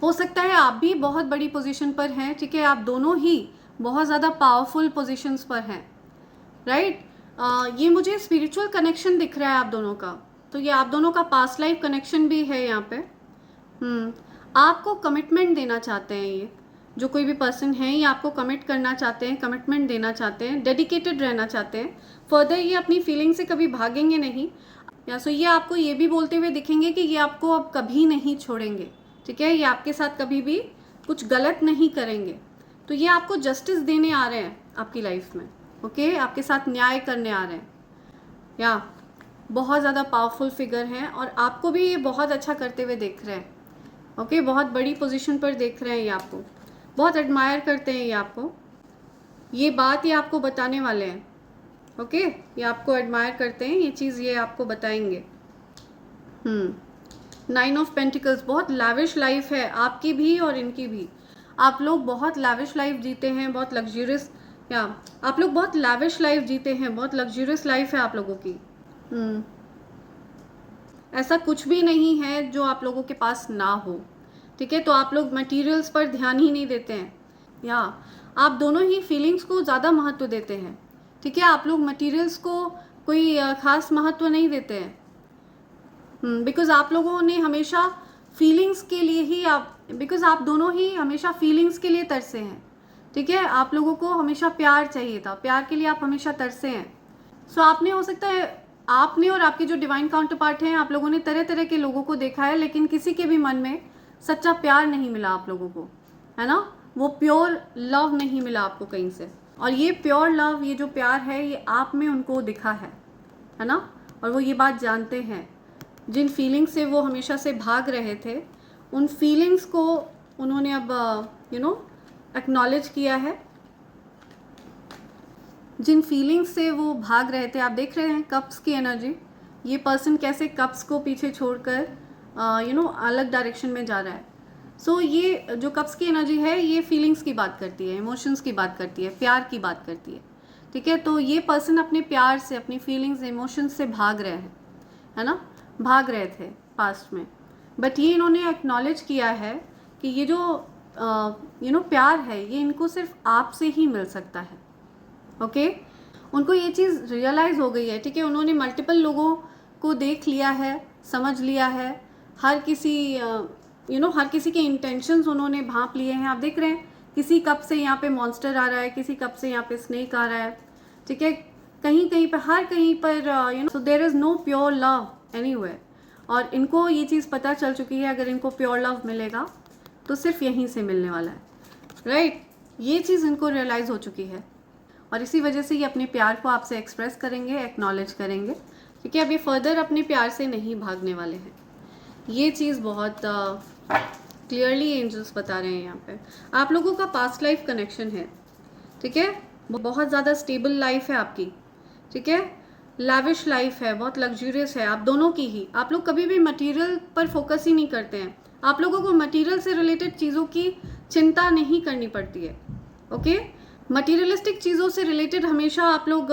A: हो सकता है आप भी बहुत बड़ी पोजीशन पर हैं, ठीक है, आप दोनों ही बहुत ज़्यादा पावरफुल पोजीशंस पर हैं, राइट। ये मुझे स्पिरिचुअल कनेक्शन दिख रहा है आप दोनों का, तो ये आप दोनों का पास्ट लाइफ कनेक्शन भी है यहाँ पे। आपको कमिटमेंट देना चाहते हैं ये, जो कोई भी पर्सन है ये आपको कमिट करना चाहते हैं, कमिटमेंट देना चाहते हैं, डेडिकेटेड रहना चाहते हैं। फर्दर ये अपनी फीलिंग से कभी भागेंगे नहीं, या सो ये आपको ये भी बोलते हुए दिखेंगे कि ये आपको अब कभी नहीं छोड़ेंगे, ठीक है, ये आपके साथ कभी भी कुछ गलत नहीं करेंगे। तो ये आपको जस्टिस देने आ रहे हैं आपकी लाइफ में, ओके, आपके साथ न्याय करने आ रहे हैं, या बहुत ज़्यादा पावरफुल फिगर हैं और आपको भी ये बहुत अच्छा करते हुए देख रहे हैं, ओके, बहुत बड़ी पोजीशन पर देख रहे हैं, ये आपको बहुत एडमायर करते हैं, ये आपको ये बात ये आपको बताने वाले हैं, ओके, ये आपको एडमायर करते हैं, ये चीज़ ये आपको बताएंगे। 9 ऑफ पेंटिकल्स, बहुत लैविश लाइफ है आपकी भी और इनकी भी। आप लोग बहुत लैविश लाइफ जीते हैं, बहुत लग्जरियस, या आप लोग बहुत लैविश लाइफ जीते हैं, बहुत लग्जरियस लाइफ है आप लोगों की। ऐसा कुछ भी नहीं है जो आप लोगों के पास ना हो, ठीक है। तो आप लोग मटेरियल्स पर ध्यान ही नहीं देते हैं, या आप दोनों ही फीलिंग्स को ज़्यादा महत्व देते हैं, ठीक है। आप लोग मटेरियल्स को कोई ख़ास महत्व नहीं देते हैं, बिकॉज़ आप लोगों ने हमेशा फीलिंग्स के लिए ही बिकॉज़ आप दोनों ही हमेशा फीलिंग्स के लिए तरसे हैं, ठीक है। आप लोगों को हमेशा प्यार चाहिए था, प्यार के लिए आप हमेशा तरसे हैं। सो आपने, हो सकता है आपने और आपके जो डिवाइन काउंटर पार्ट हैं, आप लोगों ने तरह तरह के लोगों को देखा है, लेकिन किसी के भी मन में सच्चा प्यार नहीं मिला आप लोगों को, है ना। वो प्योर लव नहीं मिला आपको कहीं से, और ये प्योर लव, ये जो प्यार है, ये आप में उनको दिखा है ना। और वो ये बात जानते हैं, जिन फीलिंग्स से वो हमेशा से भाग रहे थे, उन फीलिंग्स को उन्होंने अब एक्नॉलेज किया है। जिन फीलिंग्स से वो भाग रहे थे, आप देख रहे हैं कप्स की एनर्जी, ये पर्सन कैसे कप्स को पीछे छोड़कर अलग डायरेक्शन में जा रहा है। सो ये जो कप्स की एनर्जी है, ये फीलिंग्स की बात करती है, इमोशंस की बात करती है, प्यार की बात करती है, ठीक है। तो ये पर्सन अपने प्यार से, अपनी फीलिंग्स, इमोशंस से भाग रहे हैं, है ना, भाग रहे थे पास्ट में। बट ये इन्होंने एक्नॉलेज किया है कि ये जो प्यार है, ये इनको सिर्फ आपसे ही मिल सकता है, ओके। उनको ये चीज़ रियलाइज़ हो गई है, ठीक है। उन्होंने मल्टीपल लोगों को देख लिया है, समझ लिया है, हर किसी हर किसी के इंटेंशंस उन्होंने भांप लिए हैं। आप देख रहे हैं किसी कप से यहाँ पे मॉन्स्टर आ रहा है, किसी कप से यहाँ पे स्नेक आ रहा है, ठीक है। कहीं कहीं पर, हर कहीं पर so there is no pure love anywhere. और इनको ये चीज़ पता चल चुकी है, अगर इनको प्योर लव मिलेगा तो सिर्फ यहीं से मिलने वाला है, राइट। ये चीज़ इनको रियलाइज़ हो चुकी है, और इसी वजह से ये अपने प्यार को आपसे एक्सप्रेस करेंगे, एक्नॉलेज करेंगे, ठीक है। अब ये फर्दर अपने प्यार से नहीं भागने वाले हैं। ये चीज़ बहुत क्लियरली एंजल्स बता रहे हैं यहाँ पे। आप लोगों का पास्ट लाइफ कनेक्शन है, ठीक है। बहुत ज़्यादा स्टेबल लाइफ है आपकी, ठीक है। लैविश लाइफ है, बहुत लग्जूरियस है आप दोनों की ही। आप लोग कभी भी मटेरियल पर फोकस ही नहीं करते हैं। आप लोगों को मटेरियल से रिलेटेड चीज़ों की चिंता नहीं करनी पड़ती है, ओके। मटीरियलिस्टिक चीज़ों से रिलेटेड हमेशा आप लोग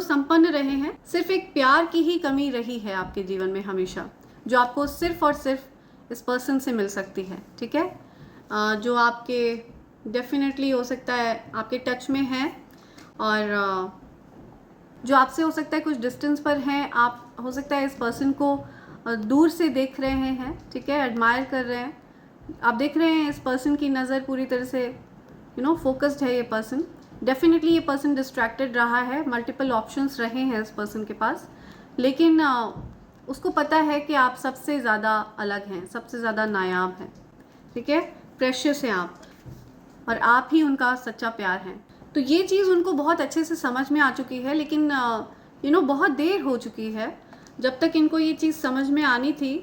A: संपन्न रहे हैं। सिर्फ एक प्यार की ही कमी रही है आपके जीवन में हमेशा, जो आपको सिर्फ और सिर्फ इस पर्सन से मिल सकती है, ठीक है। जो आपके डेफिनेटली हो सकता है आपके टच में है, और जो आपसे हो सकता है कुछ डिस्टेंस पर हैं। आप हो सकता है इस पर्सन को दूर से देख रहे हैं, ठीक है, एडमायर कर रहे हैं। आप देख रहे हैं इस पर्सन की नज़र पूरी तरह से फोकस्ड है। ये पर्सन डेफिनेटली, ये पर्सन डिस्ट्रैक्टेड रहा है, मल्टीपल ऑप्शंस रहे हैं इस पर्सन के पास, लेकिन उसको पता है कि आप सबसे ज़्यादा अलग हैं, सबसे ज़्यादा नायाब हैं, ठीक है, प्रेशियस हैं आप, और आप ही उनका सच्चा प्यार हैं। तो ये चीज़ उनको बहुत अच्छे से समझ में आ चुकी है, लेकिन बहुत देर हो चुकी है। जब तक इनको ये चीज़ समझ में आनी थी,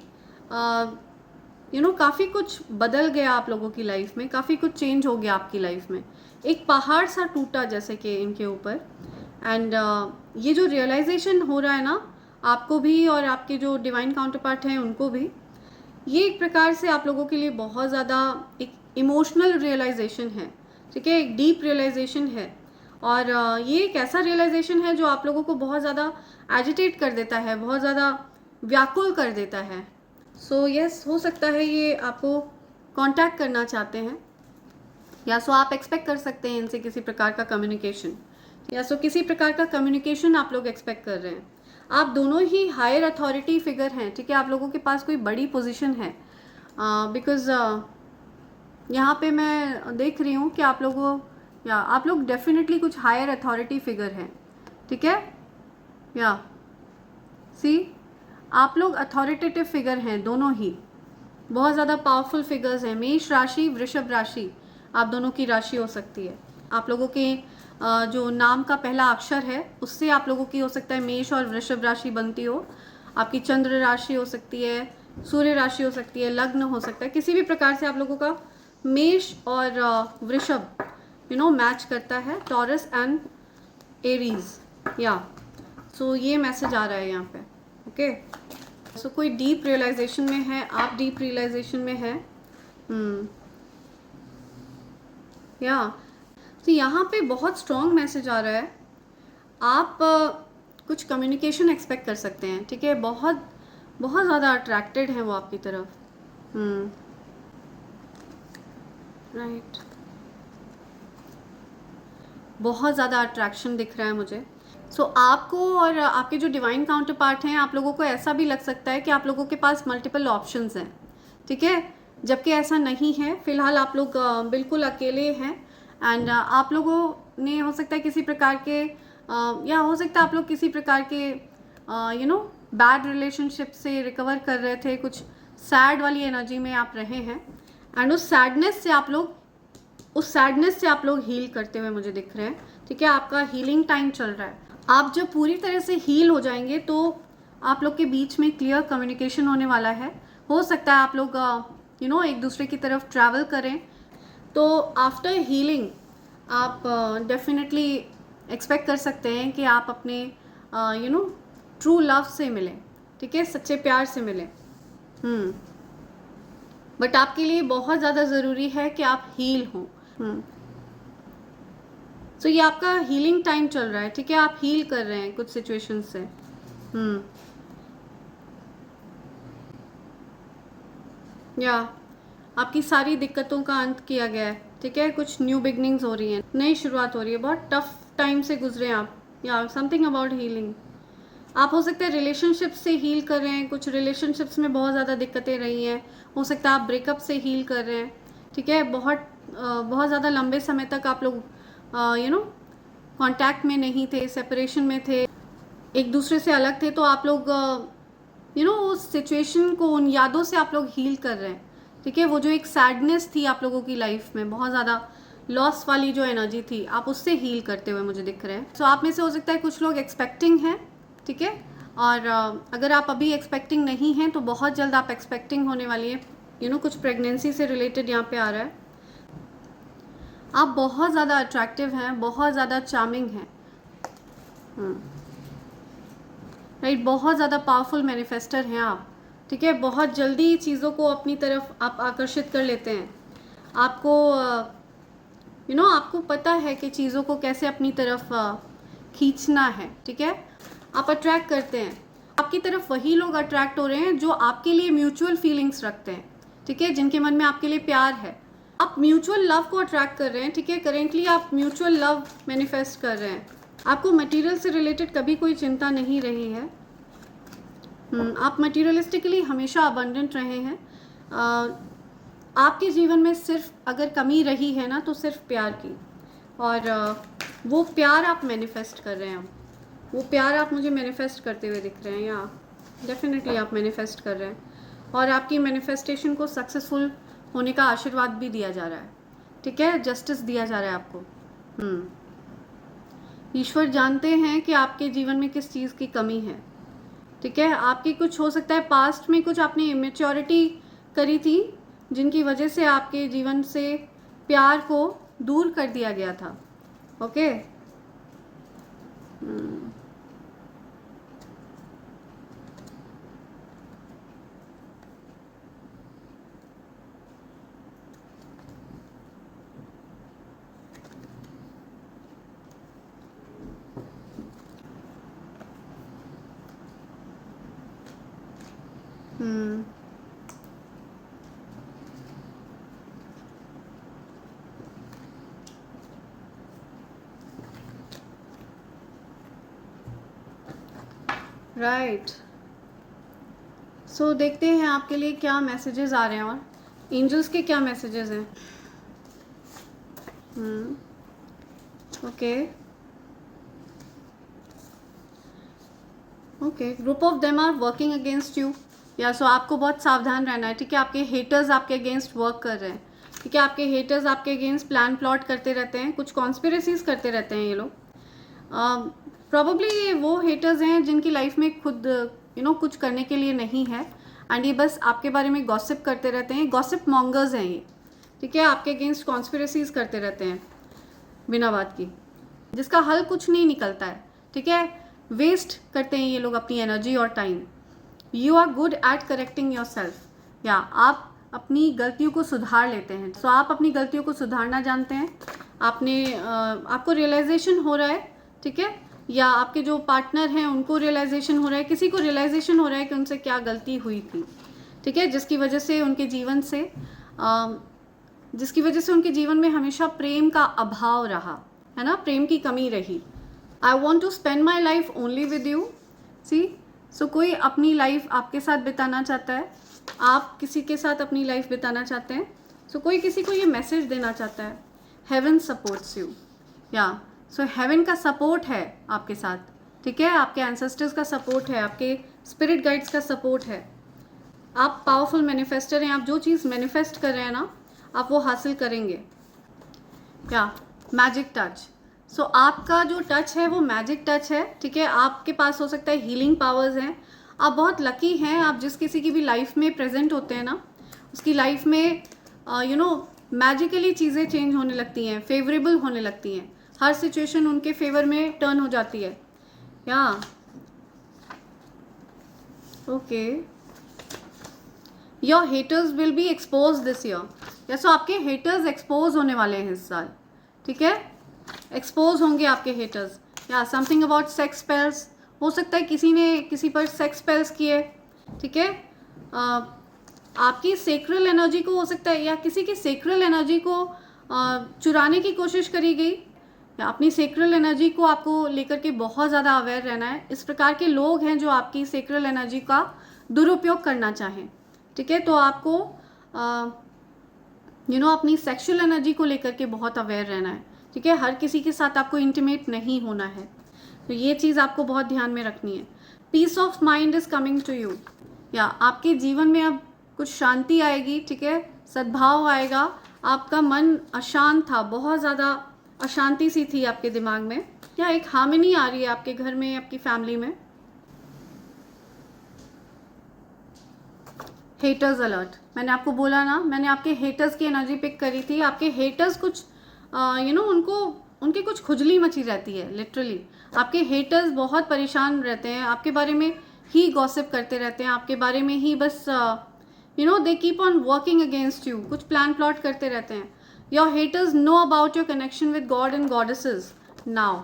A: काफ़ी कुछ बदल गया आप लोगों की लाइफ में, काफ़ी कुछ चेंज हो गया आपकी लाइफ में। एक पहाड़ सा टूटा जैसे कि इनके ऊपर, एंड ये जो रियलाइजेशन हो रहा है ना आपको भी, और आपके जो डिवाइन काउंटर पार्ट हैं उनको भी, ये एक प्रकार से आप लोगों के लिए बहुत ज़्यादा एक इमोशनल रियलाइजेशन है, ठीक है, एक डीप रियलाइजेशन है। और ये एक ऐसा रियलाइजेशन है जो आप लोगों को बहुत ज़्यादा एजिटेट कर देता है, बहुत ज़्यादा व्याकुल कर देता है। सो यस, हो सकता है ये आपको कांटेक्ट करना चाहते हैं, या सो आप एक्सपेक्ट कर सकते हैं इनसे किसी प्रकार का कम्युनिकेशन, या सो किसी प्रकार का कम्युनिकेशन आप लोग एक्सपेक्ट कर रहे हैं। आप दोनों ही हायर अथॉरिटी फिगर हैं, ठीक है। आप लोगों के पास कोई बड़ी पोजीशन है, बिकॉज यहाँ पे मैं देख रही हूँ कि आप लोगों या आप लोग डेफिनेटली कुछ हायर अथॉरिटी फिगर हैं, ठीक है। या सी आप लोग अथॉरिटेटिव फिगर हैं दोनों ही, बहुत ज़्यादा पावरफुल फिगर्स हैं। मेष राशि, वृषभ राशि, आप दोनों की राशि हो सकती है। आप लोगों के जो नाम का पहला अक्षर है उससे आप लोगों की हो सकता है मेष और वृषभ राशि बनती हो। आपकी चंद्र राशि हो सकती है, सूर्य राशि हो सकती है, लग्न हो सकता है, किसी भी प्रकार से आप लोगों का मेष और वृषभ मैच करता है, टॉरस एंड एरीज। या सो ये मैसेज आ रहा है यहाँ पे, ओके। सो कोई डीप रियलाइजेशन में है, आप डीप रियलाइजेशन में है। या तो यहाँ पे बहुत स्ट्रॉन्ग मैसेज आ रहा है। आप कुछ कम्युनिकेशन एक्सपेक्ट कर सकते हैं, ठीक है। बहुत बहुत ज़्यादा अट्रैक्टेड हैं वो आपकी तरफ। राइट, बहुत ज़्यादा अट्रैक्शन दिख रहा है मुझे। सो आपको और आपके जो डिवाइन काउंटर पार्ट हैं, आप लोगों को ऐसा भी लग सकता है कि आप लोगों के पास मल्टीपल ऑप्शंस हैं, ठीक है, जबकि ऐसा नहीं है। फिलहाल आप लोग बिल्कुल अकेले हैं एंड आप लोगों ने हो सकता है किसी प्रकार के या हो सकता है आप लोग किसी प्रकार के बैड रिलेशनशिप से रिकवर कर रहे थे, कुछ सैड वाली एनर्जी में आप रहे हैं एंड उस सैडनेस से आप लोग हील करते हुए मुझे दिख रहे हैं, ठीक है। आपका हीलिंग टाइम चल रहा है। आप जब पूरी तरह से हील हो जाएंगे तो आप लोग के बीच में क्लियर कम्युनिकेशन होने वाला है। हो सकता है आप लोग एक दूसरे की तरफ ट्रैवल करें। तो आफ्टर हीलिंग आप डेफिनेटली एक्सपेक्ट कर सकते हैं कि आप अपने ट्रू लव से मिलें, ठीक है, सच्चे प्यार से मिलें। बट आपके लिए बहुत ज़्यादा ज़रूरी है कि आप हील हों। सो ये आपका हीलिंग टाइम चल रहा है, ठीक है। आप हील कर रहे हैं कुछ सिचुएशन से। या आपकी सारी दिक्कतों का अंत किया गया है, ठीक है। कुछ न्यू बिगनिंग्स हो रही हैं, नई शुरुआत हो रही है। बहुत टफ टाइम से गुजरे आप, या समथिंग अबाउट हीलिंग। आप हो सकता है रिलेशनशिप से हील कर रहे हैं, कुछ रिलेशनशिप्स में बहुत ज़्यादा दिक्कतें रही हैं। हो सकता है आप ब्रेकअप से हील कर रहे हैं, ठीक है। बहुत ज़्यादा लंबे समय तक आप लोग कांटेक्ट में नहीं थे, सेपरेशन में थे, एक दूसरे से अलग थे। तो आप लोग उस सिचुएशन को, उन यादों से आप लोग हील कर रहे हैं, ठीक है। वो जो एक सैडनेस थी आप लोगों की लाइफ में, बहुत ज़्यादा लॉस वाली जो एनर्जी थी, आप उससे हील करते हुए मुझे दिख रहे हैं। तो आप में से हो सकता है कुछ लोग एक्सपेक्टिंग हैं, ठीक है। और अगर आप अभी एक्सपेक्टिंग नहीं हैं तो बहुत जल्द आप एक्सपेक्टिंग होने वाली है। कुछ प्रेगनेंसी से रिलेटेड यहाँ पे आ रहा है। आप बहुत ज़्यादा अट्रैक्टिव हैं, बहुत ज़्यादा चार्मिंग हैं, राइट। बहुत ज़्यादा पावरफुल मैनिफेस्टर हैं आप, ठीक है। बहुत जल्दी चीज़ों को अपनी तरफ आप आकर्षित कर लेते हैं। आपको आपको पता है कि चीज़ों को कैसे अपनी तरफ खींचना है, ठीक है। आप अट्रैक्ट करते हैं, आपकी तरफ वही लोग अट्रैक्ट हो रहे हैं जो आपके लिए म्यूचुअल फीलिंग्स रखते हैं, ठीक है, जिनके मन में आपके लिए प्यार है। आप म्यूचुअल लव को अट्रैक्ट कर रहे हैं, ठीक है। करेंटली आप म्यूचुअल लव मैनिफेस्ट कर रहे हैं। आपको मटेरियल से रिलेटेड कभी कोई चिंता नहीं रही है। आप मटेरियलिस्टिकली हमेशा अबंडेंट रहे हैं। आपके जीवन में सिर्फ अगर कमी रही है ना, तो सिर्फ प्यार की, और वो प्यार आप मैनिफेस्ट कर रहे हैं। वो प्यार आप मुझे मैनिफेस्ट करते हुए दिख रहे हैं, या डेफिनेटली आप मैनिफेस्ट कर रहे हैं। और आपकी मैनिफेस्टेशन को सक्सेसफुल होने का आशीर्वाद भी दिया जा रहा है, ठीक है। जस्टिस दिया जा रहा है आपको। ईश्वर जानते हैं कि आपके जीवन में किस चीज़ की कमी है, ठीक है। आपकी कुछ हो सकता है पास्ट में कुछ आपने इमेच्योरिटी करी थी, जिनकी वजह से आपके जीवन से प्यार को दूर कर दिया गया था, ओके। राइट। सो देखते हैं आपके लिए क्या मैसेजेस आ रहे हैं और एंजल्स के क्या मैसेजेस हैं। Okay okay, group of them are working against you. या सो आपको बहुत सावधान रहना है, ठीक है। आपके हेटर्स आपके अगेंस्ट वर्क कर रहे हैं, ठीक है। आपके हेटर्स आपके अगेंस्ट प्लान प्लॉट करते रहते हैं, कुछ कॉन्स्पिरेसीज करते रहते हैं ये लोग। प्रॉबली ये वो हेटर्स हैं जिनकी लाइफ में खुद कुछ करने के लिए नहीं है, एंड ये बस आपके बारे में गॉसिप करते रहते हैं। गॉसिप मॉन्गर्स हैं ये, ठीक है। आपके अगेंस्ट कॉन्स्पिरेसीज करते रहते हैं बिना बात की, जिसका हल कुछ नहीं निकलता है, ठीक है। वेस्ट करते हैं ये लोग अपनी एनर्जी और time. You are good at correcting yourself, या आप अपनी गलतियों को सुधार लेते हैं। सो आप अपनी गलतियों को सुधारना जानते हैं। आपको रियलाइजेशन हो रहा है, ठीक है, या आपके जो पार्टनर हैं उनको रियलाइजेशन हो रहा है, किसी को रियलाइजेशन हो रहा है कि उनसे क्या गलती हुई थी, ठीक है, जिसकी वजह से उनके जीवन में हमेशा प्रेम का अभाव रहा, है ना, प्रेम की कमी रही। I want to spend my life only with you. So कोई अपनी लाइफ आपके साथ बिताना चाहता है, आप किसी के साथ अपनी लाइफ बिताना चाहते हैं। सो कोई किसी को ये मैसेज देना चाहता है, हेवन सपोर्ट्स यू। या सो हेवन का सपोर्ट है आपके साथ, ठीक है। आपके एंसेस्टर्स का सपोर्ट है, आपके स्पिरिट गाइड्स का सपोर्ट है। आप पावरफुल मैनिफेस्टर हैं। आप जो चीज़ मैनिफेस्ट कर रहे हैं ना, आप वो हासिल करेंगे। या मैजिक टच। सो आपका जो टच है वो मैजिक टच है, ठीक है। आपके पास हो सकता है हीलिंग पावर्स हैं। आप बहुत लकी हैं। आप जिस किसी की भी लाइफ में प्रेजेंट होते हैं ना, उसकी लाइफ में मैजिकली चीज़ें चेंज होने लगती हैं, फेवरेबल होने लगती हैं। हर सिचुएशन उनके फेवर में टर्न हो जाती है। या okay, your haters will be expose this year. या सो आपके हेटर्स एक्सपोज होने वाले हैं इस साल, ठीक है। एक्सपोज होंगे आपके हेटर्स। या समथिंग अबाउट सेक्स स्पेल्स। हो सकता है किसी ने किसी पर सेक्स स्पेल्स किए, ठीक है। आपकी सेक्रल एनर्जी को हो सकता है, या किसी की सेक्रल एनर्जी को चुराने की कोशिश करी गई, या अपनी सेक्रल एनर्जी को आपको लेकर के बहुत ज़्यादा अवेयर रहना है। इस प्रकार के लोग हैं जो आपकी सेक्रल एनर्जी का दुरुपयोग करना चाहें, ठीक है। तो आपको अपनी सेक्सुअल एनर्जी को लेकर के बहुत अवेयर रहना है, ठीक है। हर किसी के साथ आपको इंटीमेट नहीं होना है, तो ये चीज़ आपको बहुत ध्यान में रखनी है। Peace of mind is coming to you. या आपके जीवन में अब कुछ शांति आएगी, ठीक है, सद्भाव आएगा। आपका मन अशांत था, बहुत ज़्यादा अशांति सी थी आपके दिमाग में, या एक हार्मनी आ रही है आपके घर में, आपकी फैमिली में। Haters alert. मैंने आपको बोला ना, मैंने आपके हेटर्स की एनर्जी पिक करी थी। आपके हेटर्स कुछ उनकी कुछ खुजली मची रहती है, लिटरली। आपके हेटर्स बहुत परेशान रहते हैं, आपके बारे में ही गॉसिप करते रहते हैं, आपके बारे में ही बस they keep on working against you, कुछ प्लान प्लॉट करते रहते हैं। Your haters know about your connection with God and goddesses now.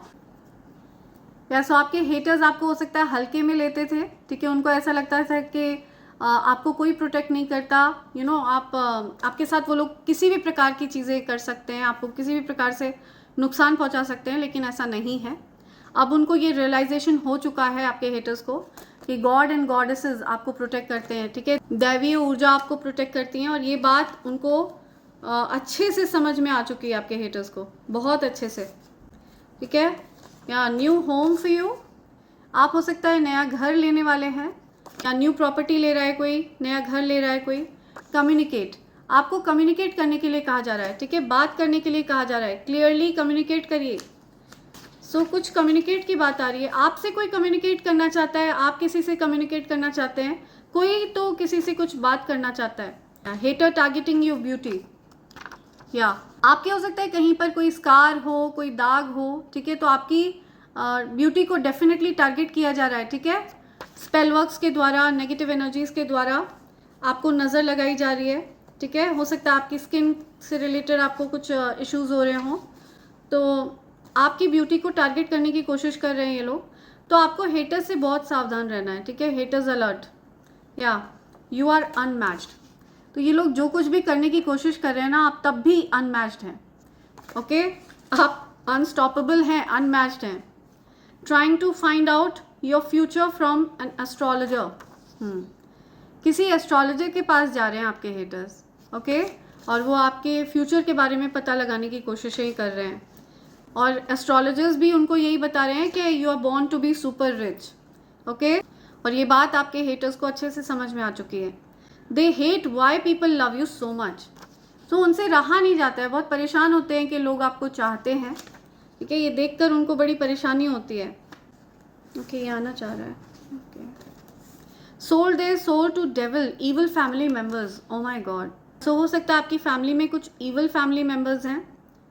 A: या सो आपके हेटर्स आपको हो सकता है हल्के में लेते थे, ठीक है। उनको ऐसा लगता था कि आपको कोई प्रोटेक्ट नहीं करता, आपके साथ वो लोग किसी भी प्रकार की चीज़ें कर सकते हैं, आपको किसी भी प्रकार से नुकसान पहुंचा सकते हैं, लेकिन ऐसा नहीं है। अब उनको ये रियलाइजेशन हो चुका है आपके हेटर्स को कि गॉड एंड गॉडेसेस आपको प्रोटेक्ट करते हैं, ठीक है। दैवीय ऊर्जा आपको प्रोटेक्ट करती हैं, और ये बात उनको अच्छे से समझ में आ चुकी है आपके हेटर्स को, बहुत अच्छे से, ठीक है। या न्यू होम फॉर यू। आप हो सकता है नया घर लेने वाले हैं, या न्यू प्रॉपर्टी ले रहा है कोई, नया घर ले रहा है कोई। कम्युनिकेट। आपको कम्युनिकेट करने के लिए कहा जा रहा है, ठीक है, बात करने के लिए कहा जा रहा है। क्लियरली कम्युनिकेट करिए। सो कुछ कम्युनिकेट की बात आ रही है। आपसे कोई कम्युनिकेट करना चाहता है, आप किसी से कम्युनिकेट करना चाहते हैं, कोई तो किसी से कुछ बात करना चाहता है। Hater targeting your beauty. या आपके हो सकता है कहीं पर कोई स्कार हो, कोई दाग हो, ठीक है, तो आपकी ब्यूटी को डेफिनेटली टारगेट किया जा रहा है, ठीक है। स्पेल वर्क्स के द्वारा, नेगेटिव एनर्जीज़ के द्वारा आपको नज़र लगाई जा रही है, ठीक है। हो सकता है आपकी स्किन से रिलेटेड आपको कुछ इश्यूज़ हो रहे हों, तो आपकी ब्यूटी को टारगेट करने की कोशिश कर रहे हैं ये लोग। तो आपको हेटर्स से बहुत सावधान रहना है, ठीक है। Haters alert. या यू आर अनमैच्ड। तो ये लोग जो कुछ भी करने की कोशिश कर रहे हैं ना, आप तब भी अनमैच्ड हैं, ओके। आप अनस्टॉपेबल हैं, अनमैच्ड हैं। Trying to find out your future from an astrologer. किसी एस्ट्रोलॉजर के पास जा रहे हैं आपके हेटर्स, ओके। और वो आपके फ्यूचर के बारे में पता लगाने की कोशिशें कर रहे हैं। और एस्ट्रोलॉजर्स भी उनको यही बता रहे हैं कि you are born to be super rich, okay. और ये बात आपके हेटर्स को अच्छे से समझ में आ चुकी है। They hate why people love you so much. तो उनसे रहा नहीं जाता है, बहुत परेशान होते हैं कि लोग आपको चाहते हैं, ठीक है। ये देखकर उनको बड़ी परेशानी होती है। ओके, ये आना चाह रहा है। Okay, sold their soul to devil evil family members. Oh my god. So हो सकता है आपकी फैमिली में कुछ इविल फैमिली मेम्बर्स हैं,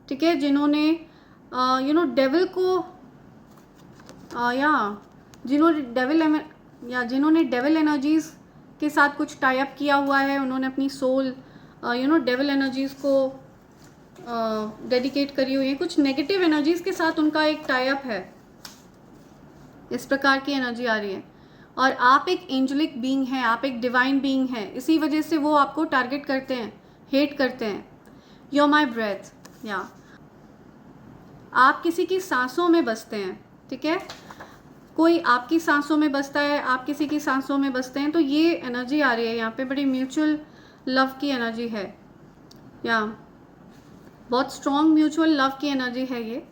A: ठीक है, जिन्होंने डेविल को जिन्होंने डेविल एनर्जीज के साथ कुछ टाई अप किया हुआ है। उन्होंने अपनी सोल डेविल एनर्जीज को डेडिकेट करी हुई है। कुछ नेगेटिव एनर्जीज के साथ उनका एक टाई अप है, इस प्रकार की एनर्जी आ रही है। और आप एक एंजेलिक बीइंग हैं, आप एक डिवाइन बीइंग हैं, इसी वजह से वो आपको टारगेट करते हैं, हेट करते हैं। यू आर माई ब्रेथ, या आप किसी की सांसों में बसते हैं, ठीक है। कोई आपकी सांसों में बसता है, आप किसी की सांसों में बसते हैं। तो ये एनर्जी आ रही है यहाँ पे, बड़ी म्यूचुअल लव की एनर्जी है, या बहुत स्ट्रॉन्ग म्यूचुअल लव की एनर्जी है ये।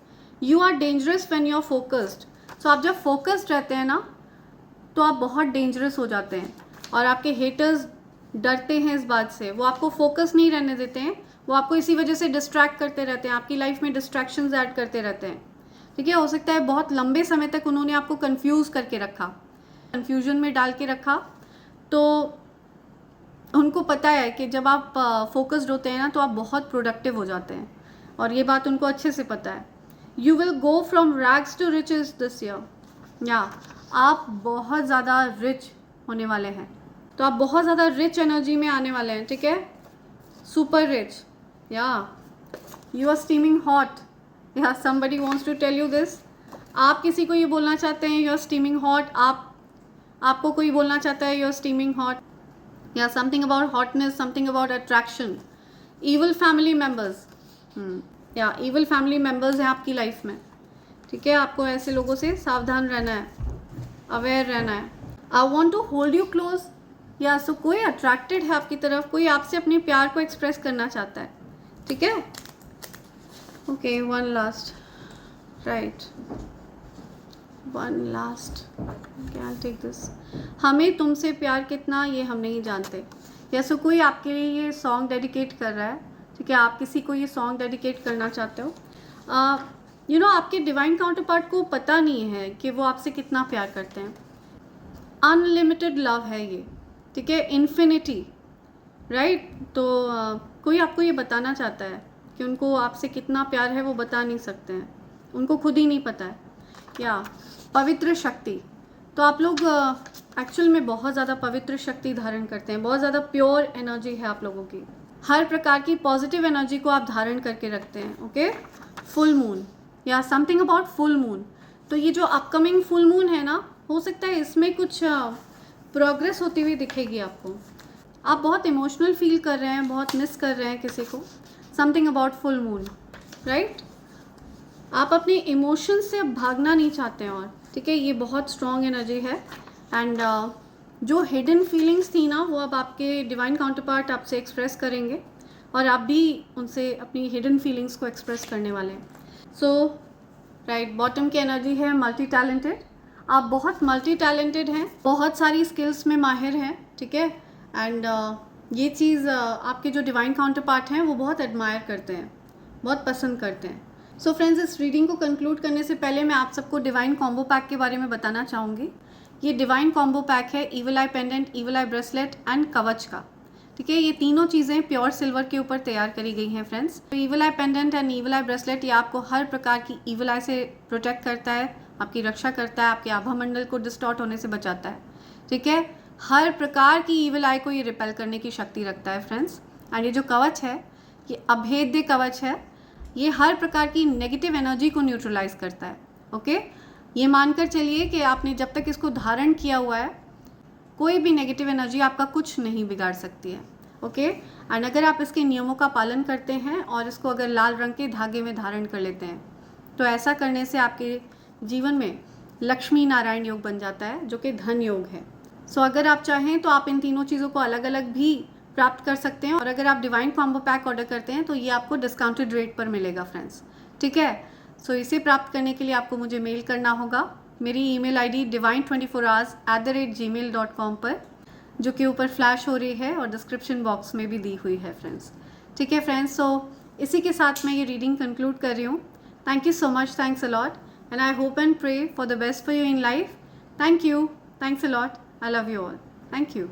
A: You are dangerous when you are focused. So आप जब फोकस्ड रहते हैं ना, तो आप बहुत डेंजरस हो जाते हैं। और आपके हेटर्स डरते हैं इस बात से, वो आपको फोकस नहीं रहने देते हैं, वो आपको इसी वजह से डिस्ट्रैक्ट करते रहते हैं, आपकी लाइफ में डिस्ट्रैक्शंस ऐड करते रहते हैं, ठीक है। हो सकता है बहुत लंबे समय तक उन्होंने आपको कंफ्यूज करके रखा, कंफ्यूजन में डाल के रखा। तो उनको पता है कि जब आप फोकस्ड होते हैं ना, तो आप बहुत प्रोडक्टिव हो जाते हैं, और ये बात उनको अच्छे से पता है। You will go from rags to riches this year, या आप बहुत ज़्यादा रिच होने वाले हैं। तो आप बहुत ज़्यादा रिच एनर्जी में आने वाले हैं, ठीक है, सुपर रिच, या यू आर स्टीमिंग हॉट, या somebody wants to tell you this. आप किसी को ये बोलना चाहते हैं यू आर स्टीमिंग हॉट, आपको कोई बोलना चाहता है यू आर स्टीमिंग हॉट, या something about hotness, something about attraction. Evil family members, या ईविल फैमिली मेम्बर्स हैं आपकी लाइफ में, ठीक है। आपको ऐसे लोगों से सावधान रहना है, अवेयर रहना है। I want to hold you close, या सो कोई अट्रैक्टेड है आपकी तरफ, कोई आपसे अपने प्यार को एक्सप्रेस करना चाहता है, ठीक है। Okay, one last, right, one last, क्या टेक दिस। हमें तुमसे प्यार कितना ये हम नहीं जानते, या सो कोई आपके लिए ये सॉन्ग डेडिकेट कर रहा है, ठीक है। आप किसी को ये सॉन्ग डेडिकेट करना चाहते हो। आपके डिवाइन काउंटर पार्ट को पता नहीं है कि वो आपसे कितना प्यार करते हैं। अनलिमिटेड लव है ये, ठीक है, इन्फिनिटी, राइट। तो कोई आपको ये बताना चाहता है कि उनको आपसे कितना प्यार है, वो बता नहीं सकते हैं, उनको खुद ही नहीं पता है। या पवित्र शक्ति, तो आप लोग एक्चुअल में बहुत ज़्यादा पवित्र शक्ति धारण करते हैं, बहुत ज़्यादा प्योर एनर्जी है आप लोगों की, हर प्रकार की पॉजिटिव एनर्जी को आप धारण करके रखते हैं, ओके। फुल मून, या समथिंग अबाउट फुल मून। तो ये जो अपकमिंग फुल मून है ना, हो सकता है इसमें कुछ प्रोग्रेस होती हुई दिखेगी आपको। आप बहुत इमोशनल फील कर रहे हैं, बहुत मिस कर रहे हैं किसी को, something about full moon, right. आप अपने इमोशन से अब भागना नहीं चाहते हैं, और ठीक है, ये बहुत स्ट्रॉन्ग एनर्जी है। एंड जो हिडन फीलिंग्स थी ना, वो अब आपके डिवाइन काउंटर पार्ट आपसे एक्सप्रेस करेंगे, और आप भी उनसे अपनी हिडन फीलिंग्स को एक्सप्रेस करने वाले हैं। सो राइट, बॉटम की एनर्जी है मल्टी टैलेंटेड। आप बहुत मल्टी टैलेंटेड हैं, बहुत सारी स्किल्स में माहिर हैं, ठीक है। एंड ये चीज़ आपके जो डिवाइन काउंटर पार्ट हैं वो बहुत एडमायर करते हैं, बहुत पसंद करते हैं। सो फ्रेंड्स, इस रीडिंग को कंक्लूड करने से पहले मैं आप सबको डिवाइन कॉम्बो पैक के बारे में बताना चाहूँगी। ये डिवाइन कॉम्बो पैक है evil I pendant, evil I bracelet and कवच का, ठीक है। ये तीनों चीज़ें प्योर सिल्वर के ऊपर तैयार करी गई हैं फ्रेंड्स। तो evil I pendant and evil I bracelet ये आपको हर प्रकार की ईविल आई से प्रोटेक्ट करता है, आपकी रक्षा करता है, आपके आभा मंडल को डिस्टॉर्ट होने से बचाता है, ठीक है। हर प्रकार की ईविल आई को ये रिपेल करने की शक्ति रखता है फ्रेंड्स। एंड ये जो कवच है, ये अभेद्य कवच है, ये हर प्रकार की नेगेटिव एनर्जी को न्यूट्रलाइज करता है, ओके। ये मानकर चलिए कि आपने जब तक इसको धारण किया हुआ है, कोई भी नेगेटिव एनर्जी आपका कुछ नहीं बिगाड़ सकती है, ओके। एंड अगर आप इसके नियमों का पालन करते हैं और इसको अगर लाल रंग के धागे में धारण कर लेते हैं, तो ऐसा करने से आपके जीवन में लक्ष्मी नारायण योग बन जाता है, जो कि धन योग है। सो अगर आप चाहें तो आप इन तीनों चीज़ों को अलग अलग भी प्राप्त कर सकते हैं। और अगर आप डिवाइन कॉम्बो पैक ऑर्डर करते हैं तो ये आपको डिस्काउंटेड रेट पर मिलेगा फ्रेंड्स, ठीक है। सो इसे प्राप्त करने के लिए आपको मुझे मेल करना होगा। मेरी ईमेल आईडी divine24hours@gmail.com पर, जो कि ऊपर फ्लैश हो रही है और डिस्क्रिप्शन बॉक्स में भी दी हुई है फ्रेंड्स, ठीक है फ्रेंड्स। सो इसी के साथ मैं ये रीडिंग कंक्लूड कर रही हूँ। Thank you so much, thanks a lot, and I hope and pray for the best for you in life. Thank you, thanks a lot, I love you all, thank you.